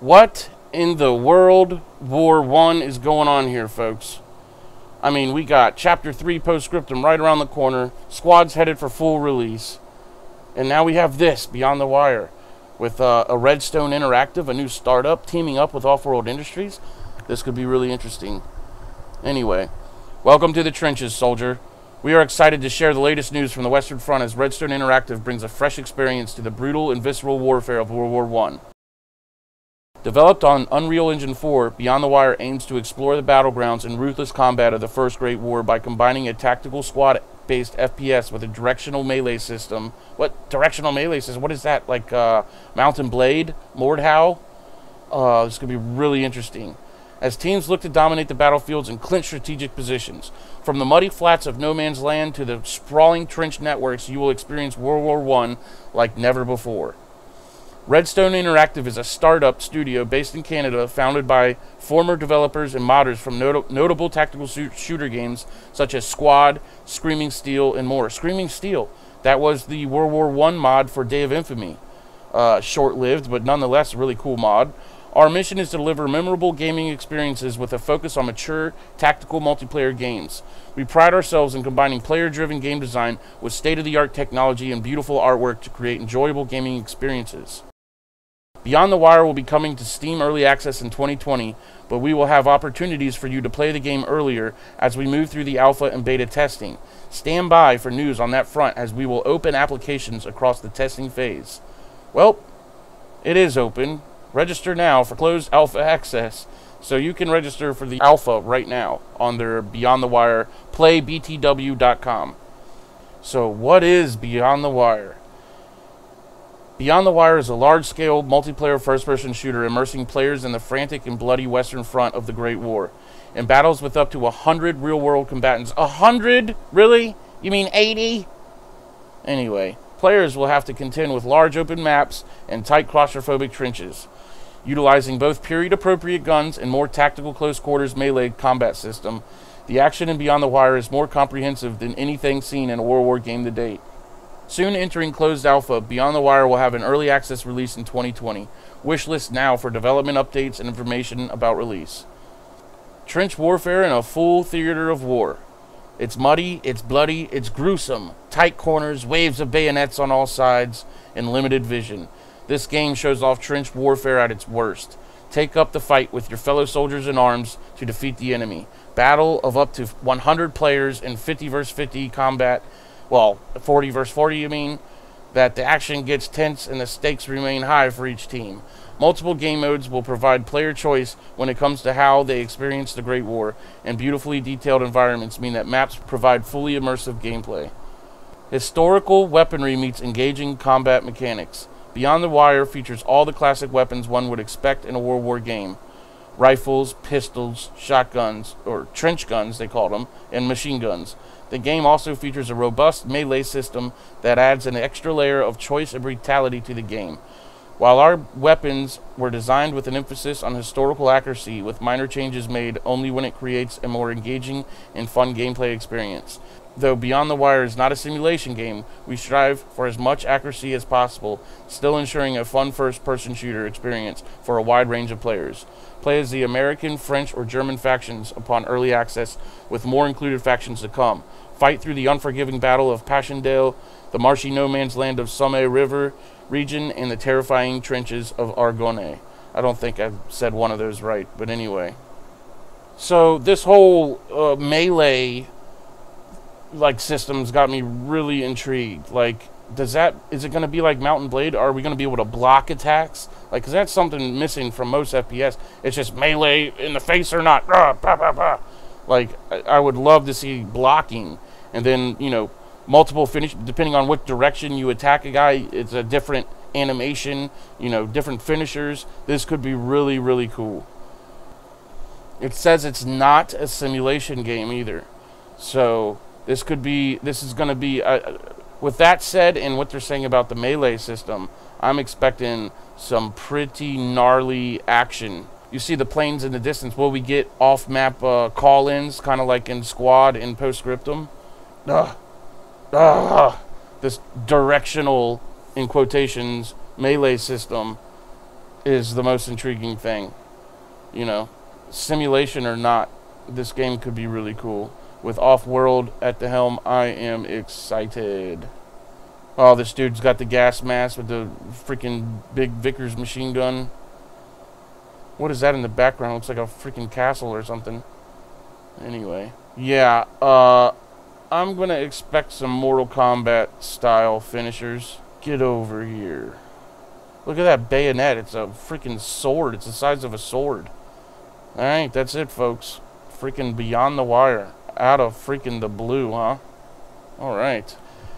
What in the World War I is going on here, folks? I mean, we got Chapter 3 Post-Scriptum right around the corner, squads headed for full release, and now we have this, Beyond the Wire, with a Redstone Interactive, a new startup, teaming up with Off-World Industries. This could be really interesting. Anyway, welcome to the trenches, soldier. We are excited to share the latest news from the Western Front as Redstone Interactive brings a fresh experience to the brutal and visceral warfare of World War I. Developed on Unreal Engine 4, Beyond the Wire aims to explore the battlegrounds and ruthless combat of the First Great War by combining a tactical squad-based FPS with a directional melee system. What? Directional melee system? What is that? Like Mountain Blade? Mordhau? This could be really interesting, as teams look to dominate the battlefields and clinch strategic positions. From the muddy flats of no man's land to the sprawling trench networks, you will experience World War I like never before. Redstone Interactive is a startup studio based in Canada, founded by former developers and modders from notable tactical shooter games such as Squad, Screaming Steel, and more. Screaming Steel, that was the World War I mod for Day of Infamy. Short-lived, but nonetheless a really cool mod. Our mission is to deliver memorable gaming experiences with a focus on mature, tactical multiplayer games. We pride ourselves in combining player-driven game design with state-of-the-art technology and beautiful artwork to create enjoyable gaming experiences. Beyond the Wire will be coming to Steam Early Access in 2020, but we will have opportunities for you to play the game earlier as we move through the alpha and beta testing. Stand by for news on that front as we will open applications across the testing phase. Well, it is open. Register now for closed alpha access, so you can register for the alpha right now on their Beyond the Wire playbtw.com. So what is Beyond the Wire? Beyond the Wire is a large-scale multiplayer first-person shooter immersing players in the frantic and bloody Western Front of the Great War, in battles with up to 100 real-world combatants. 100? Really? You mean 80? Anyway, players will have to contend with large open maps and tight claustrophobic trenches, utilizing both period-appropriate guns and more tactical close-quarters melee combat system. The action in Beyond the Wire is more comprehensive than anything seen in a World War game to date. Soon entering closed alpha, Beyond the Wire will have an early access release in 2020. Wishlist now for development updates and information about release. Trench warfare in a full theater of war. It's muddy, it's bloody, it's gruesome. Tight corners, waves of bayonets on all sides, and limited vision. This game shows off trench warfare at its worst. Take up the fight with your fellow soldiers in arms to defeat the enemy. Battle of up to 100 players in 50 vs 50 combat. Well, 40 vs 40 you mean, that the action gets tense and the stakes remain high for each team. Multiple game modes will provide player choice when it comes to how they experience the Great War, and beautifully detailed environments mean that maps provide fully immersive gameplay. Historical weaponry meets engaging combat mechanics. Beyond the Wire features all the classic weapons one would expect in a World War game. Rifles, pistols, shotguns, or trench guns they call them, and machine guns. The game also features a robust melee system that adds an extra layer of choice and brutality to the game. While our weapons were designed with an emphasis on historical accuracy, with minor changes made only when it creates a more engaging and fun gameplay experience. Though Beyond the Wire is not a simulation game, we strive for as much accuracy as possible, still ensuring a fun first-person shooter experience for a wide range of players. Play as the American, French, or German factions upon early access, with more included factions to come. Fight through the unforgiving battle of Passchendaele, the marshy no-man's land of Somme River region, and the terrifying trenches of Argonne. I don't think I've said one of those right, but anyway. So this whole melee system's got me really intrigued. Like, is it going to be like Mountain Blade? Are we going to be able to block attacks? Like, because that's something missing from most FPS. It's just melee in the face or not. Like, I would love to see blocking. And then, you know, multiple finish, depending on what direction you attack a guy, it's a different animation, you know, different finishers. This could be really, really cool. It says it's not a simulation game either. So this is going to be, with that said, and what they're saying about the melee system, I'm expecting some pretty gnarly action. You see the planes in the distance. Will we get off-map call-ins, kind of like in Squad and Post-Scriptum? This directional, in quotations, melee system is the most intriguing thing. You know, simulation or not, this game could be really cool. With Off-World at the helm, I am excited. Oh, this dude's got the gas mask with the freaking big Vickers machine gun. What is that in the background? Looks like a freaking castle or something. Anyway. Yeah, I'm going to expect some Mortal Kombat style finishers. Get over here. Look at that bayonet. It's a freaking sword. It's the size of a sword. Alright, that's it, folks. Freaking Beyond the Wire. Out of freaking the blue, huh? Alright.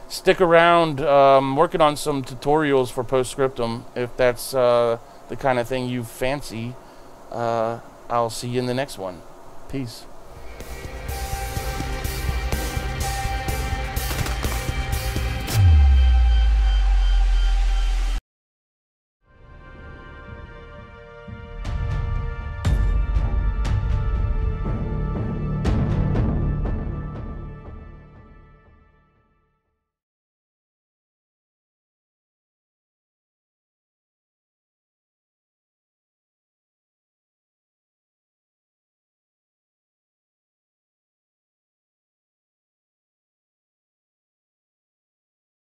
Stick around. Working on some tutorials for Post-Scriptum. If that's the kind of thing you fancy, I'll see you in the next one. Peace.